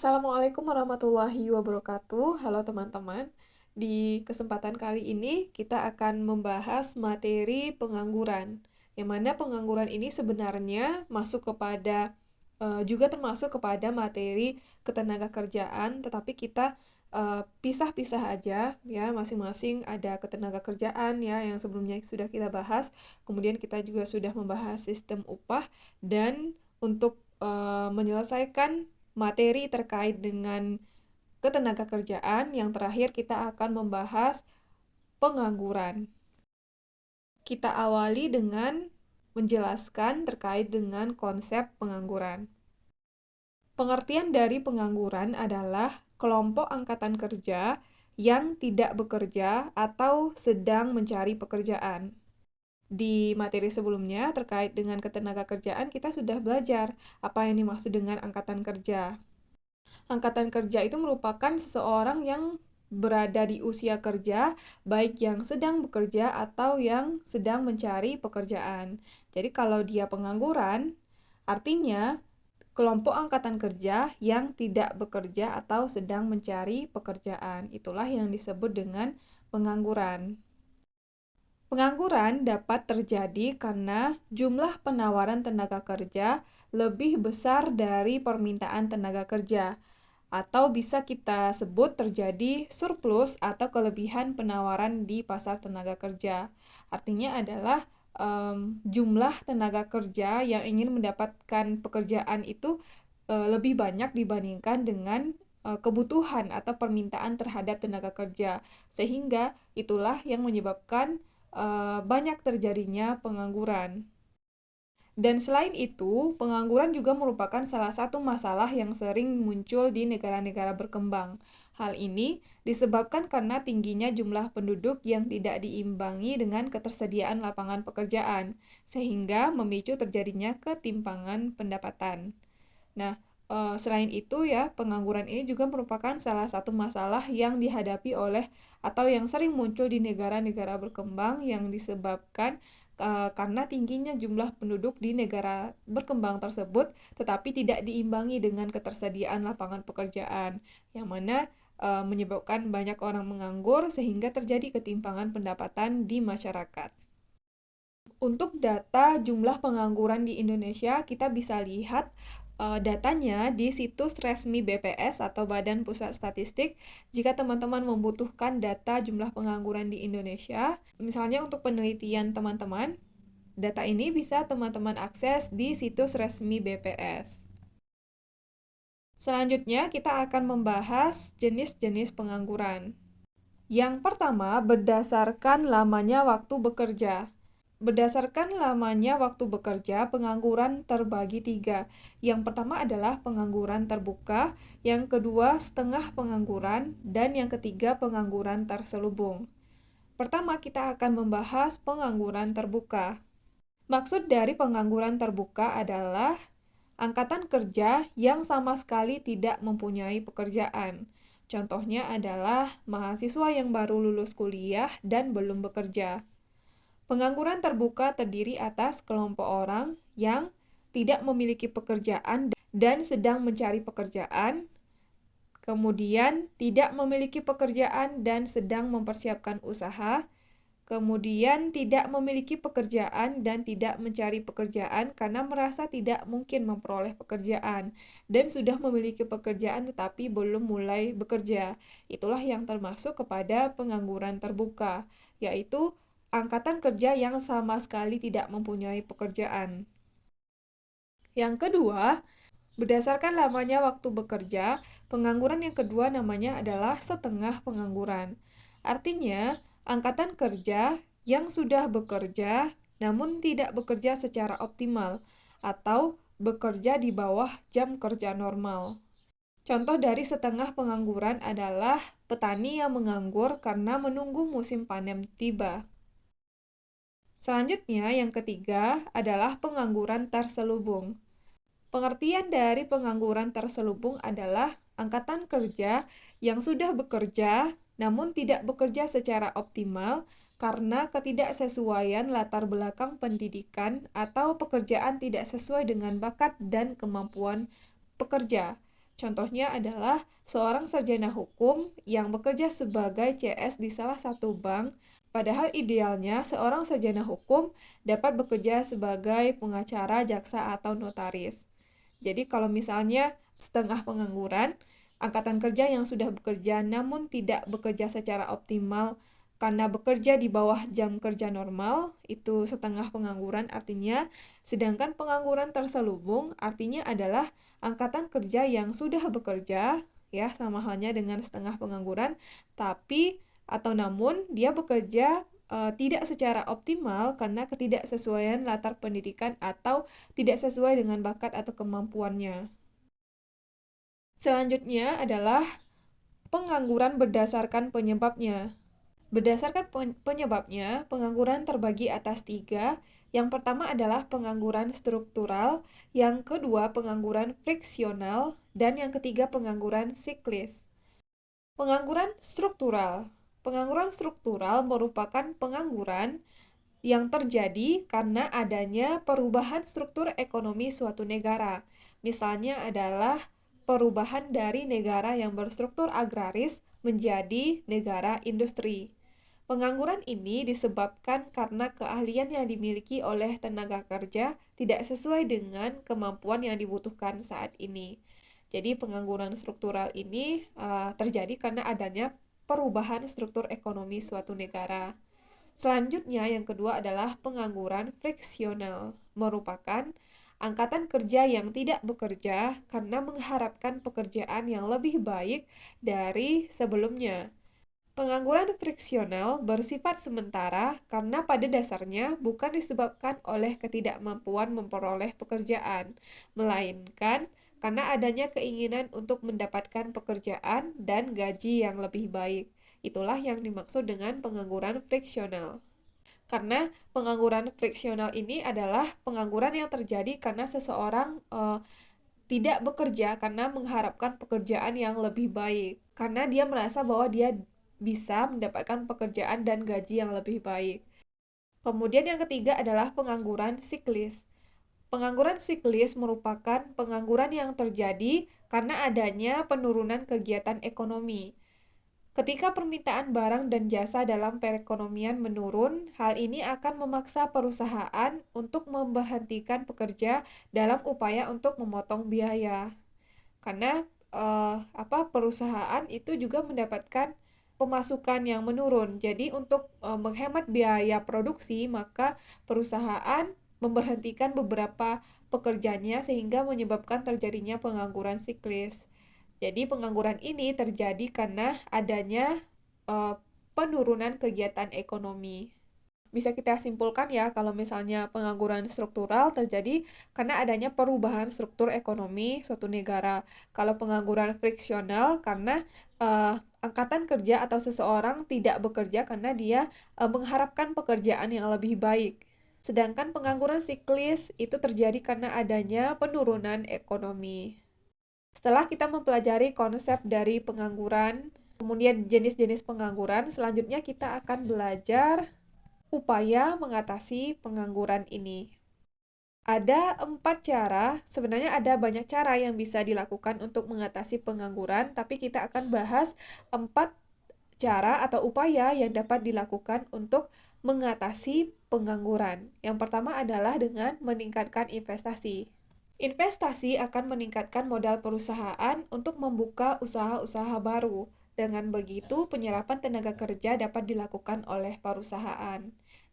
Assalamualaikum warahmatullahi wabarakatuh. Halo teman-teman. Di kesempatan kali ini kita akan membahas materi pengangguran. Yang mana pengangguran ini sebenarnya masuk kepada juga termasuk kepada materi ketenagakerjaan, tetapi kita pisah-pisah aja ya, masing-masing ada ketenagakerjaan ya yang sebelumnya sudah kita bahas. Kemudian kita juga sudah membahas sistem upah dan untuk menyelesaikan materi terkait dengan ketenagakerjaan, yang terakhir kita akan membahas pengangguran. Kita awali dengan menjelaskan terkait dengan konsep pengangguran. Pengertian dari pengangguran adalah kelompok angkatan kerja yang tidak bekerja atau sedang mencari pekerjaan. Di materi sebelumnya terkait dengan ketenagakerjaan kita sudah belajar apa yang dimaksud dengan angkatan kerja. Angkatan kerja itu merupakan seseorang yang berada di usia kerja, baik yang sedang bekerja atau yang sedang mencari pekerjaan. Jadi kalau dia pengangguran, artinya kelompok angkatan kerja yang tidak bekerja atau sedang mencari pekerjaan. Itulah yang disebut dengan pengangguran. Pengangguran dapat terjadi karena jumlah penawaran tenaga kerja lebih besar dari permintaan tenaga kerja, atau bisa kita sebut terjadi surplus atau kelebihan penawaran di pasar tenaga kerja. Artinya adalah jumlah tenaga kerja yang ingin mendapatkan pekerjaan itu lebih banyak dibandingkan dengan kebutuhan atau permintaan terhadap tenaga kerja, sehingga itulah yang menyebabkan banyak terjadinya pengangguran. Dan selain itu, pengangguran juga merupakan salah satu masalah yang sering muncul di negara-negara berkembang. Hal ini disebabkan karena tingginya jumlah penduduk yang tidak diimbangi dengan ketersediaan lapangan pekerjaan, sehingga memicu terjadinya ketimpangan pendapatan. Nah, selain itu ya, pengangguran ini juga merupakan salah satu masalah yang dihadapi oleh atau yang sering muncul di negara-negara berkembang yang disebabkan karena tingginya jumlah penduduk di negara berkembang tersebut, tetapi tidak diimbangi dengan ketersediaan lapangan pekerjaan, yang mana menyebabkan banyak orang menganggur sehingga terjadi ketimpangan pendapatan di masyarakat. Untuk data jumlah pengangguran di Indonesia, kita bisa lihat datanya di situs resmi BPS atau Badan Pusat Statistik. Jika teman-teman membutuhkan data jumlah pengangguran di Indonesia, misalnya untuk penelitian teman-teman, data ini bisa teman-teman akses di situs resmi BPS. Selanjutnya, kita akan membahas jenis-jenis pengangguran. Yang pertama, berdasarkan lamanya waktu bekerja. Berdasarkan lamanya waktu bekerja, pengangguran terbagi 3. Yang pertama adalah pengangguran terbuka, yang kedua setengah pengangguran, dan yang ketiga pengangguran terselubung. Pertama, kita akan membahas pengangguran terbuka. Maksud dari pengangguran terbuka adalah angkatan kerja yang sama sekali tidak mempunyai pekerjaan. Contohnya adalah mahasiswa yang baru lulus kuliah dan belum bekerja. Pengangguran terbuka terdiri atas kelompok orang yang tidak memiliki pekerjaan dan sedang mencari pekerjaan, kemudian tidak memiliki pekerjaan dan sedang mempersiapkan usaha, kemudian tidak memiliki pekerjaan dan tidak mencari pekerjaan karena merasa tidak mungkin memperoleh pekerjaan, dan sudah memiliki pekerjaan tetapi belum mulai bekerja. Itulah yang termasuk kepada pengangguran terbuka, yaitu angkatan kerja yang sama sekali tidak mempunyai pekerjaan. Yang kedua, berdasarkan lamanya waktu bekerja, pengangguran yang kedua namanya adalah setengah pengangguran. Artinya, angkatan kerja yang sudah bekerja namun tidak bekerja secara optimal atau bekerja di bawah jam kerja normal. Contoh dari setengah pengangguran adalah petani yang menganggur karena menunggu musim panen tiba. Selanjutnya, yang ketiga adalah pengangguran terselubung. Pengertian dari pengangguran terselubung adalah angkatan kerja yang sudah bekerja namun tidak bekerja secara optimal karena ketidaksesuaian latar belakang pendidikan atau pekerjaan tidak sesuai dengan bakat dan kemampuan pekerja. Contohnya adalah seorang sarjana hukum yang bekerja sebagai CS di salah satu bank, padahal idealnya seorang sarjana hukum dapat bekerja sebagai pengacara, jaksa, atau notaris. Jadi kalau misalnya setengah pengangguran, angkatan kerja yang sudah bekerja namun tidak bekerja secara optimal karena bekerja di bawah jam kerja normal, itu setengah pengangguran artinya, sedangkan pengangguran terselubung artinya adalah angkatan kerja yang sudah bekerja, ya sama halnya dengan setengah pengangguran, tapi atau namun dia bekerja tidak secara optimal karena ketidaksesuaian latar pendidikan atau tidak sesuai dengan bakat atau kemampuannya. Selanjutnya adalah pengangguran berdasarkan penyebabnya. Berdasarkan penyebabnya, pengangguran terbagi atas tiga. Yang pertama adalah pengangguran struktural, yang kedua pengangguran friksional, dan yang ketiga pengangguran siklis. Pengangguran struktural. Pengangguran struktural merupakan pengangguran yang terjadi karena adanya perubahan struktur ekonomi suatu negara. Misalnya adalah perubahan dari negara yang berstruktur agraris menjadi negara industri. Pengangguran ini disebabkan karena keahlian yang dimiliki oleh tenaga kerja tidak sesuai dengan kemampuan yang dibutuhkan saat ini. Jadi pengangguran struktural ini terjadi karena adanya perubahan struktur ekonomi suatu negara. Selanjutnya, yang kedua adalah pengangguran friksional, merupakan angkatan kerja yang tidak bekerja karena mengharapkan pekerjaan yang lebih baik dari sebelumnya. Pengangguran friksional bersifat sementara karena pada dasarnya bukan disebabkan oleh ketidakmampuan memperoleh pekerjaan, melainkan karena adanya keinginan untuk mendapatkan pekerjaan dan gaji yang lebih baik. Itulah yang dimaksud dengan pengangguran friksional. Karena pengangguran friksional ini adalah pengangguran yang terjadi karena seseorang tidak bekerja karena mengharapkan pekerjaan yang lebih baik. Karena dia merasa bahwa dia bisa mendapatkan pekerjaan dan gaji yang lebih baik. Kemudian yang ketiga adalah pengangguran siklis. Pengangguran siklis merupakan pengangguran yang terjadi karena adanya penurunan kegiatan ekonomi. Ketika permintaan barang dan jasa dalam perekonomian menurun, hal ini akan memaksa perusahaan untuk memberhentikan pekerja dalam upaya untuk memotong biaya. Karena perusahaan itu juga mendapatkan pemasukan yang menurun. Jadi untuk menghemat biaya produksi, maka perusahaan memberhentikan beberapa pekerjanya sehingga menyebabkan terjadinya pengangguran siklis. Jadi pengangguran ini terjadi karena adanya penurunan kegiatan ekonomi. Bisa kita simpulkan ya kalau misalnya pengangguran struktural terjadi karena adanya perubahan struktur ekonomi suatu negara. Kalau pengangguran friksional karena angkatan kerja atau seseorang tidak bekerja karena dia mengharapkan pekerjaan yang lebih baik. Sedangkan pengangguran siklis itu terjadi karena adanya penurunan ekonomi. Setelah kita mempelajari konsep dari pengangguran, kemudian jenis-jenis pengangguran, selanjutnya kita akan belajar upaya mengatasi pengangguran ini. Ada 4 cara, sebenarnya ada banyak cara yang bisa dilakukan untuk mengatasi pengangguran, tapi kita akan bahas 4 cara atau upaya yang dapat dilakukan untuk mengatasi pengangguran. Yang pertama adalah dengan meningkatkan investasi. Investasi akan meningkatkan modal perusahaan untuk membuka usaha-usaha baru. Dengan begitu, penyerapan tenaga kerja dapat dilakukan oleh perusahaan.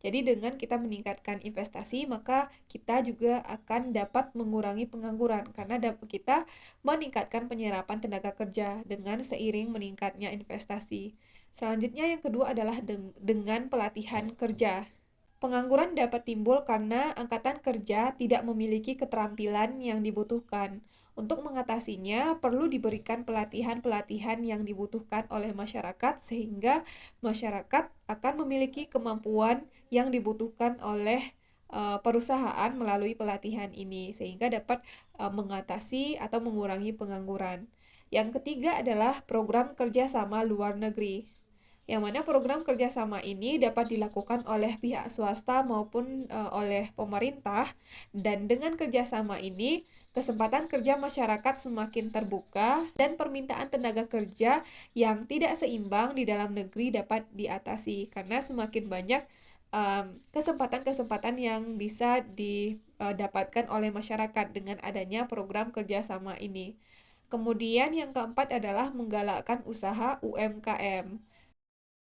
Jadi dengan kita meningkatkan investasi, maka kita juga akan dapat mengurangi pengangguran karena kita meningkatkan penyerapan tenaga kerja dengan seiring meningkatnya investasi. Selanjutnya yang kedua adalah dengan pelatihan kerja. Pengangguran dapat timbul karena angkatan kerja tidak memiliki keterampilan yang dibutuhkan. Untuk mengatasinya, perlu diberikan pelatihan-pelatihan yang dibutuhkan oleh masyarakat sehingga masyarakat akan memiliki kemampuan yang dibutuhkan oleh perusahaan melalui pelatihan ini sehingga dapat mengatasi atau mengurangi pengangguran. Yang ketiga adalah program kerjasama luar negeri. yang mana program kerjasama ini dapat dilakukan oleh pihak swasta maupun oleh pemerintah, dan dengan kerjasama ini, kesempatan kerja masyarakat semakin terbuka dan permintaan tenaga kerja yang tidak seimbang di dalam negeri dapat diatasi, karena semakin banyak kesempatan-kesempatan yang bisa didapatkan oleh masyarakat dengan adanya program kerjasama ini. Kemudian yang keempat adalah menggalakkan usaha UMKM.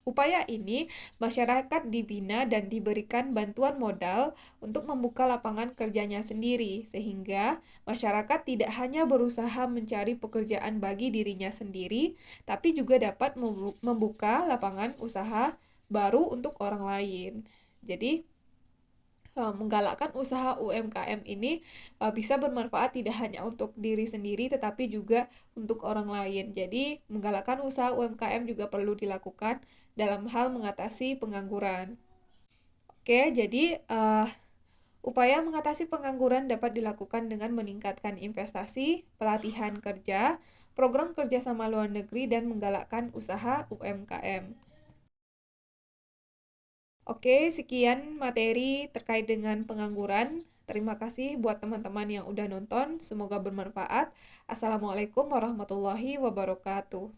Upaya ini, masyarakat dibina dan diberikan bantuan modal untuk membuka lapangan kerjanya sendiri, sehingga masyarakat tidak hanya berusaha mencari pekerjaan bagi dirinya sendiri, tapi juga dapat membuka lapangan usaha baru untuk orang lain. Jadi, menggalakkan usaha UMKM ini bisa bermanfaat tidak hanya untuk diri sendiri tetapi juga untuk orang lain. Jadi, menggalakkan usaha UMKM juga perlu dilakukan dalam hal mengatasi pengangguran. Oke, jadi upaya mengatasi pengangguran dapat dilakukan dengan meningkatkan investasi, pelatihan kerja, program kerjasama luar negeri, dan menggalakkan usaha UMKM. Oke, sekian materi terkait dengan pengangguran. Terima kasih buat teman-teman yang udah nonton. Semoga bermanfaat. Assalamualaikum warahmatullahi wabarakatuh.